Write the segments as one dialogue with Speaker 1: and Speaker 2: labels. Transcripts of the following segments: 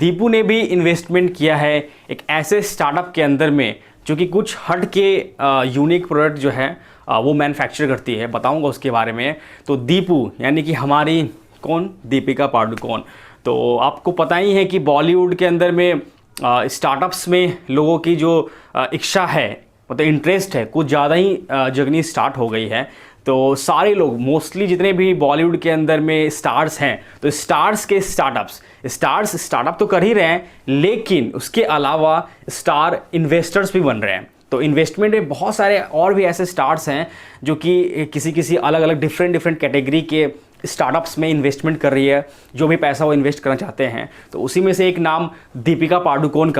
Speaker 1: दीपू ने भी इन्वेस्टमेंट किया है एक ऐसे स्टार्टअप के अंदर में जो कि कुछ हट के यूनिक प्रोडक्ट जो है वो मैन्युफैक्चर करती है। बताऊंगा उसके बारे में। तो दीपू यानी कि हमारी कौन, दीपिका पादुकोण। तो आपको पता ही है कि बॉलीवुड के अंदर में स्टार्टअप्स में लोगों की जो इच्छा है, मतलब इंटरेस्ट है, कुछ ज़्यादा ही जगनी स्टार्ट हो गई है। तो सारे लोग मोस्टली जितने भी बॉलीवुड के अंदर में स्टार्स हैं, तो स्टार्स के स्टार्टअप तो कर ही रहे हैं, लेकिन उसके अलावा स्टार इन्वेस्टर्स भी बन रहे हैं। तो इन्वेस्टमेंट में बहुत सारे और भी ऐसे स्टार्स हैं जो कि किसी अलग अलग डिफरेंट कैटेगरी के स्टार्टअप्स में इन्वेस्टमेंट कर रही है, जो भी पैसा वो इन्वेस्ट करना चाहते हैं। तो उसी में से एक नाम दीपिका पादुकोण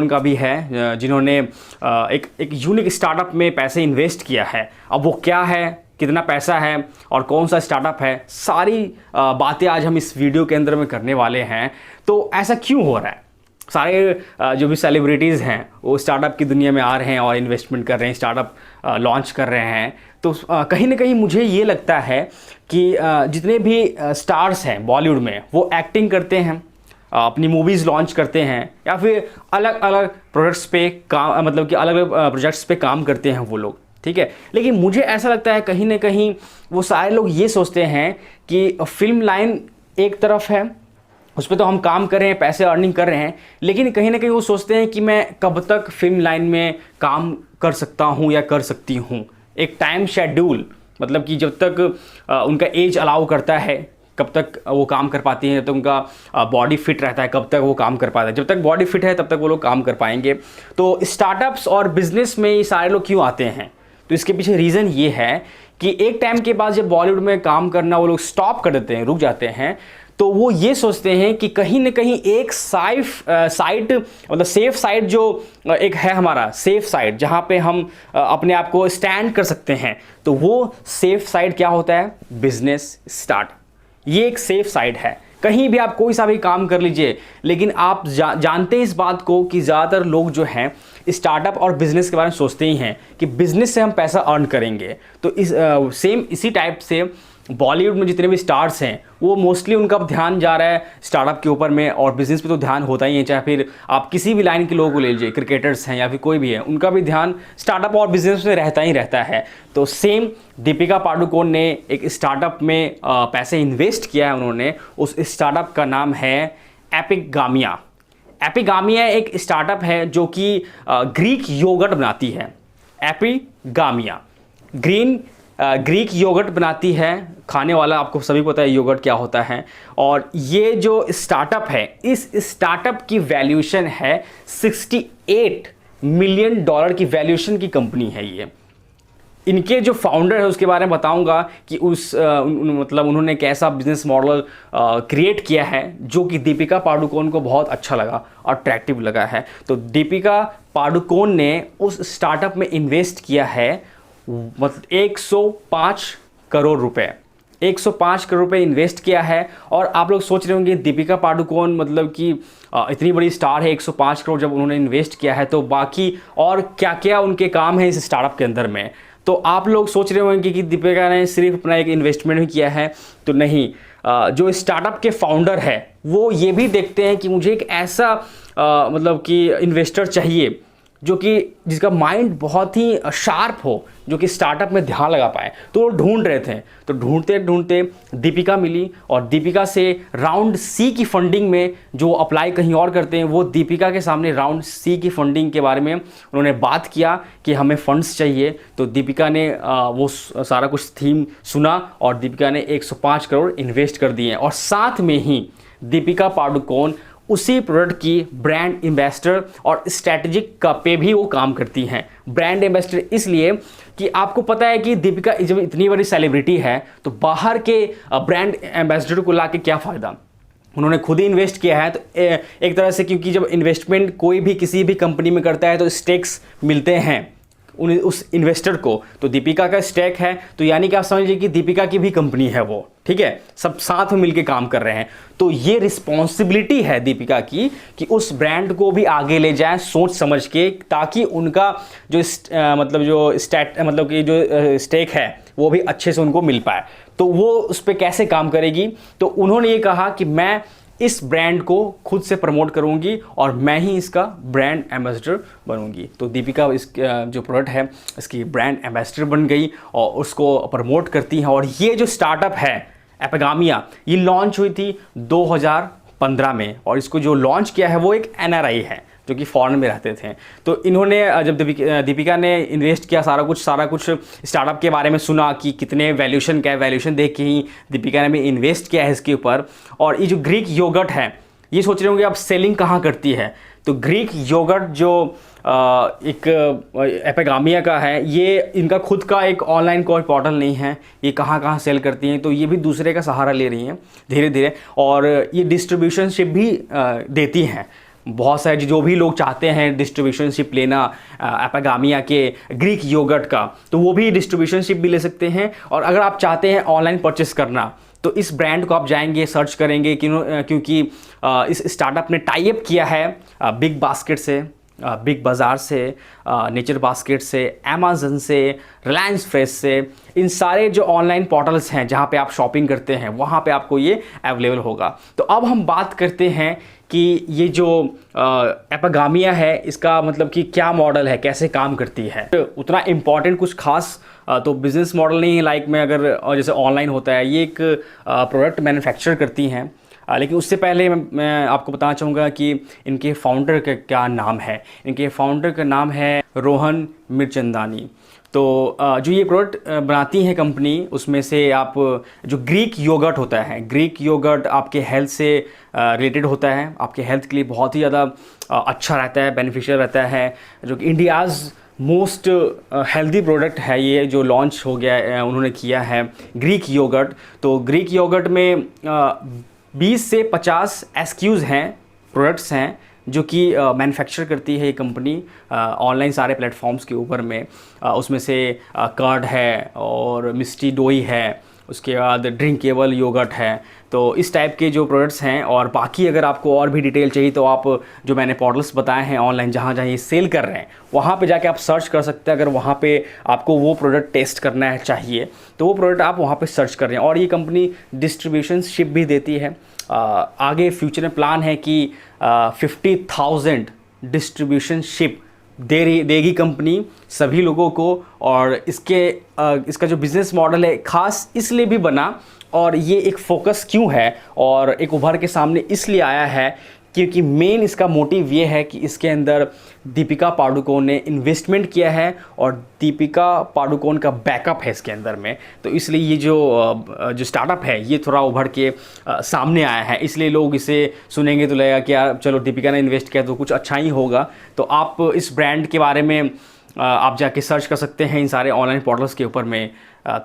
Speaker 1: का भी है, जिन्होंने एक यूनिक स्टार्टअप में पैसे इन्वेस्ट किया है। अब वो क्या है, कितना पैसा है और कौन सा स्टार्टअप है, सारी बातें आज हम इस वीडियो के अंदर में करने वाले हैं। तो ऐसा क्यों हो रहा है? सारे जो भी सेलिब्रिटीज़ हैं वो स्टार्टअप की दुनिया में आ रहे हैं और इन्वेस्टमेंट कर रहे हैं, स्टार्टअप लॉन्च कर रहे हैं। तो कहीं ना कहीं मुझे ये लगता है कि जितने भी स्टार्स हैं बॉलीवुड में, वो एक्टिंग करते हैं, अपनी मूवीज़ लॉन्च करते हैं, या फिर अलग अलग प्रोजेक्ट्स पे काम, मतलब कि अलग अलग प्रोजेक्ट्स पे काम करते हैं वो लोग, ठीक है। लेकिन मुझे ऐसा लगता है कहीं ना कहीं वो सारे लोग ये सोचते हैं कि फिल्म लाइन एक तरफ है, उस पर तो हम काम कर रहे हैं, पैसे अर्निंग कर रहे हैं, लेकिन कहीं ना कहीं वो सोचते हैं कि मैं कब तक फिल्म लाइन में काम कर सकता हूँ या कर सकती हूँ। एक टाइम शेड्यूल, मतलब कि जब तक उनका एज अलाउ करता है कब तक वो काम कर पाती हैं, जब तक उनका बॉडी फिट रहता है कब तक वो काम कर पाता है। जब तक बॉडी फिट है तब तक वो लोग काम कर पाएंगे। तो स्टार्टअप्स और बिजनेस में ये सारे लोग क्यों आते हैं? तो इसके पीछे रीज़न ये है कि एक टाइम के बाद जब बॉलीवुड में काम करना वो लोग स्टॉप कर देते हैं, रुक जाते हैं, तो वो ये सोचते हैं कि कहीं ना कहीं एक साइड मतलब सेफ साइड जो एक है हमारा सेफ साइड, जहाँ पे हम अपने आप को स्टैंड कर सकते हैं, तो वो सेफ साइड क्या होता है? Business start. ये एक सेफ साइड है। कहीं भी आप कोई सा भी काम कर लीजिए, लेकिन आप जानते हैं इस बात को कि ज़्यादातर लोग जो हैं स्टार्टअप और बिजनेस के बारे में सोचते ही हैं कि बिजनेस से हम पैसा अर्न करेंगे। तो इसी टाइप से बॉलीवुड में जितने भी स्टार्स हैं वो मोस्टली उनका ध्यान जा रहा है स्टार्टअप के ऊपर में, और बिजनेस पे तो ध्यान होता ही है। चाहे फिर आप किसी भी लाइन के लोगों को ले लीजिए, क्रिकेटर्स हैं या फिर कोई भी है, उनका भी ध्यान स्टार्टअप और बिजनेस में रहता ही रहता है। तो सेम दीपिका पादुकोण ने एक स्टार्टअप में पैसे इन्वेस्ट किया है उन्होंने। उस स्टार्टअप का नाम है एपिगामिया। एपिगामिया एक स्टार्टअप है जो कि ग्रीक योगर्ट बनाती है। एपिगामिया ग्रीक योगर्ट बनाती है, खाने वाला, आपको सभी पता है योगर्ट क्या होता है। और ये जो स्टार्टअप है, इस स्टार्टअप की वैल्यूएशन है 68 मिलियन डॉलर की वैल्यूएशन की कंपनी है ये। इनके जो फाउंडर है उसके बारे में बताऊंगा कि मतलब उन्होंने कैसा बिजनेस मॉडल क्रिएट किया है जो कि दीपिका पादुकोण को बहुत अच्छा लगा और अट्रैक्टिव लगा है। तो दीपिका पादुकोण ने उस स्टार्टअप में इन्वेस्ट किया है मतलब 105 करोड़ रुपए। 105 करोड़ रुपए इन्वेस्ट किया है। और आप लोग सोच रहे होंगे दीपिका पादुकोण मतलब कि इतनी बड़ी स्टार है, 105 करोड़ जब उन्होंने इन्वेस्ट किया है तो बाकी और क्या क्या उनके काम है इस स्टार्टअप के अंदर में। तो आप लोग सोच रहे होंगे कि दीपिका ने सिर्फ अपना एक इन्वेस्टमेंट ही किया है, तो नहीं। जो स्टार्टअप के फाउंडर है वो ये भी देखते हैं कि मुझे एक ऐसा मतलब कि इन्वेस्टर चाहिए जो कि जिसका माइंड बहुत ही शार्प हो, जो कि स्टार्टअप में ध्यान लगा पाए। तो वो ढूंढ रहे थे, तो ढूंढते ढूंढते दीपिका मिली, और दीपिका से राउंड सी की फंडिंग में जो अप्लाई कहीं और करते हैं, वो दीपिका के सामने राउंड सी की फंडिंग के बारे में उन्होंने बात किया कि हमें फंड्स चाहिए। तो दीपिका ने वो सारा कुछ थीम सुना और दीपिका ने 105 करोड़ इन्वेस्ट कर दिए। और साथ में ही दीपिका पादुकोण उसी प्रोडक्ट की ब्रांड एम्बेसडर और स्ट्रैटेजिक का पे भी वो काम करती हैं। ब्रांड एम्बेसडर इसलिए कि आपको पता है कि दीपिका जब इतनी बड़ी सेलिब्रिटी है तो बाहर के ब्रांड एम्बेसडर को लाके क्या फ़ायदा। उन्होंने खुद ही इन्वेस्ट किया है। तो एक तरह से, क्योंकि जब इन्वेस्टमेंट कोई भी किसी भी कंपनी में करता है तो स्टेक्स मिलते हैं उस इन्वेस्टर को। तो दीपिका का स्टेक है, तो यानी कि आप समझ लीजिए कि दीपिका की भी कंपनी है वो, ठीक है, सब साथ में मिलके काम कर रहे हैं। तो ये रिस्पॉन्सिबिलिटी है दीपिका की कि उस ब्रांड को भी आगे ले जाएं सोच समझ के, ताकि उनका जो मतलब कि जो स्टेक है वो भी अच्छे से उनको मिल पाए। तो वो उस पर कैसे काम करेगी, तो उन्होंने ये कहा कि मैं इस ब्रांड को खुद से प्रमोट करूंगी और मैं ही इसका ब्रांड एम्बेसडर बनूंगी। तो दीपिका इस जो प्रोडक्ट है इसकी ब्रांड एम्बेसडर बन गई और उसको प्रमोट करती हैं। और ये जो स्टार्टअप है एपिगामिया, ये लॉन्च हुई थी 2015 में और इसको जो लॉन्च किया है वो एक NRI है जो कि फॉरेन में रहते थे। तो इन्होंने जब दीपिका ने इन्वेस्ट किया सारा कुछ स्टार्टअप के बारे में सुना कि कितने वैल्यूएशन क्या है, वैल्यूएशन देख के ही दीपिका ने भी इन्वेस्ट किया है इसके ऊपर। और ये जो ग्रीक योगर्ट है, ये सोच रहे होंगे आप सेलिंग कहाँ करती है। तो ग्रीक योगर्ट जो एक एपिगामिया का है, ये इनका खुद का एक ऑनलाइन कोई पोर्टल नहीं है, ये कहाँ कहाँ सेल करती हैं। तो ये भी दूसरे का सहारा ले रही हैं धीरे धीरे और ये डिस्ट्रीब्यूशनशिप भी देती हैं। बहुत सारे जो भी लोग चाहते हैं डिस्ट्रीब्यूशनशिप लेना एपिगामिया के ग्रीक योगर्ट का, तो वो भी डिस्ट्रीब्यूशनशिप भी ले सकते हैं। और अगर आप चाहते हैं ऑनलाइन परचेस करना तो इस ब्रांड को आप जाएंगे, सर्च करेंगे क्योंकि इस स्टार्टअप ने टाई अप किया है बिग बास्केट से, बिग बाज़ार से, नेचर बास्केट से, अमेज़न से, रिलायंस फ्रेश से। इन सारे जो ऑनलाइन पोर्टल्स हैं जहाँ पे आप शॉपिंग करते हैं वहाँ पे आपको ये अवेलेबल होगा। तो अब हम बात करते हैं कि ये जो एपिगामिया है इसका मतलब कि क्या मॉडल है, कैसे काम करती है। तो उतना इम्पॉर्टेंट कुछ खास तो बिज़नेस मॉडल नहीं है लाइक में अगर जैसे ऑनलाइन होता है। ये एक प्रोडक्ट मैन्युफैक्चर करती हैं। लेकिन उससे पहले मैं आपको बताना चाहूँगा कि इनके फाउंडर का क्या नाम है। इनके फाउंडर का नाम है रोहन मिरचंदानी। तो जो ये प्रोडक्ट बनाती हैं कंपनी, उसमें से आप जो ग्रीक योगर्ट होता है, ग्रीक योगर्ट आपके हेल्थ से रिलेटेड होता है, आपके हेल्थ के लिए बहुत ही ज़्यादा अच्छा रहता है, बेनिफिशियल रहता है, जो कि इंडियाज़ मोस्ट हेल्दी प्रोडक्ट है ये जो लॉन्च हो गया है, उन्होंने किया है ग्रीक योगर्ट। तो ग्रीक योगर्ट में 20 से 50 SKUs हैं, प्रोडक्ट्स हैं जो कि मैन्युफैक्चर करती है ये कंपनी ऑनलाइन सारे प्लेटफॉर्म्स के ऊपर में। उसमें से कर्ड है और मिस्टी डोई है, उसके बाद ड्रिंकेबल योगर्ट है। तो इस टाइप के जो प्रोडक्ट्स हैं और बाकी अगर आपको और भी डिटेल चाहिए तो आप जो मैंने पोर्टल्स बताए हैं ऑनलाइन जहाँ जहाँ ये सेल कर रहे हैं वहाँ पे जाके आप सर्च कर सकते हैं। अगर वहाँ पे आपको वो प्रोडक्ट टेस्ट करना है चाहिए तो वो प्रोडक्ट आप वहाँ पे सर्च कर रहे हैं। और ये कंपनी डिस्ट्रीब्यूशनशिप भी देती है। आगे फ्यूचर में प्लान है कि 50,000 डिस्ट्रीब्यूशनशिप देगी कंपनी सभी लोगों को। और इसका जो बिज़नेस मॉडल है ख़ास इसलिए भी बना और ये एक फोकस क्यों है और एक उभर के सामने इसलिए आया है क्योंकि मेन इसका मोटिव ये है कि इसके अंदर दीपिका पादुकोण ने इन्वेस्टमेंट किया है और दीपिका पादुकोण का बैकअप है इसके अंदर में। तो इसलिए ये जो स्टार्टअप है ये थोड़ा उभर के सामने आया है, इसलिए लोग इसे सुनेंगे तो लगेगा कि यार चलो दीपिका ने इन्वेस्ट किया तो कुछ अच्छा ही होगा। तो आप इस ब्रांड के बारे में आप जाके सर्च कर सकते हैं इन सारे ऑनलाइन पोर्टल्स के ऊपर में।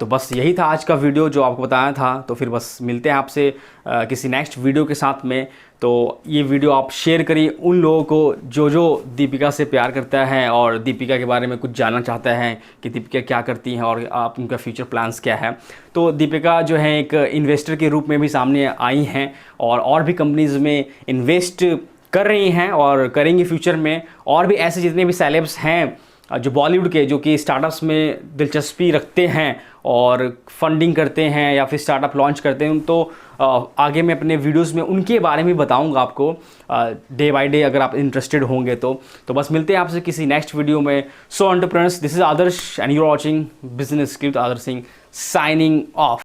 Speaker 1: तो बस यही था आज का वीडियो जो आपको बताया था। तो फिर बस मिलते हैं आपसे किसी नेक्स्ट वीडियो के साथ में। तो ये वीडियो आप शेयर करिए उन लोगों को जो दीपिका से प्यार करता है और दीपिका के बारे में कुछ जानना चाहता है कि दीपिका क्या करती हैं और आप उनका फ्यूचर प्लान्स क्या है। तो दीपिका जो है एक इन्वेस्टर के रूप में भी सामने आई हैं और भी कंपनीज़ में इन्वेस्ट कर रही हैं और करेंगी फ्यूचर में। और भी ऐसे जितने भी सेलेब्स हैं जो बॉलीवुड के जो कि स्टार्टअप्स में दिलचस्पी रखते हैं और फंडिंग करते हैं या फिर स्टार्टअप लॉन्च करते हैं, तो आगे मैं अपने वीडियोस में उनके बारे में बताऊंगा आपको डे बाय डे अगर आप इंटरेस्टेड होंगे तो बस मिलते हैं आपसे किसी नेक्स्ट वीडियो में। So entrepreneurs, this is Adarsh and you are watching Business Script Adarsh Singh signing of.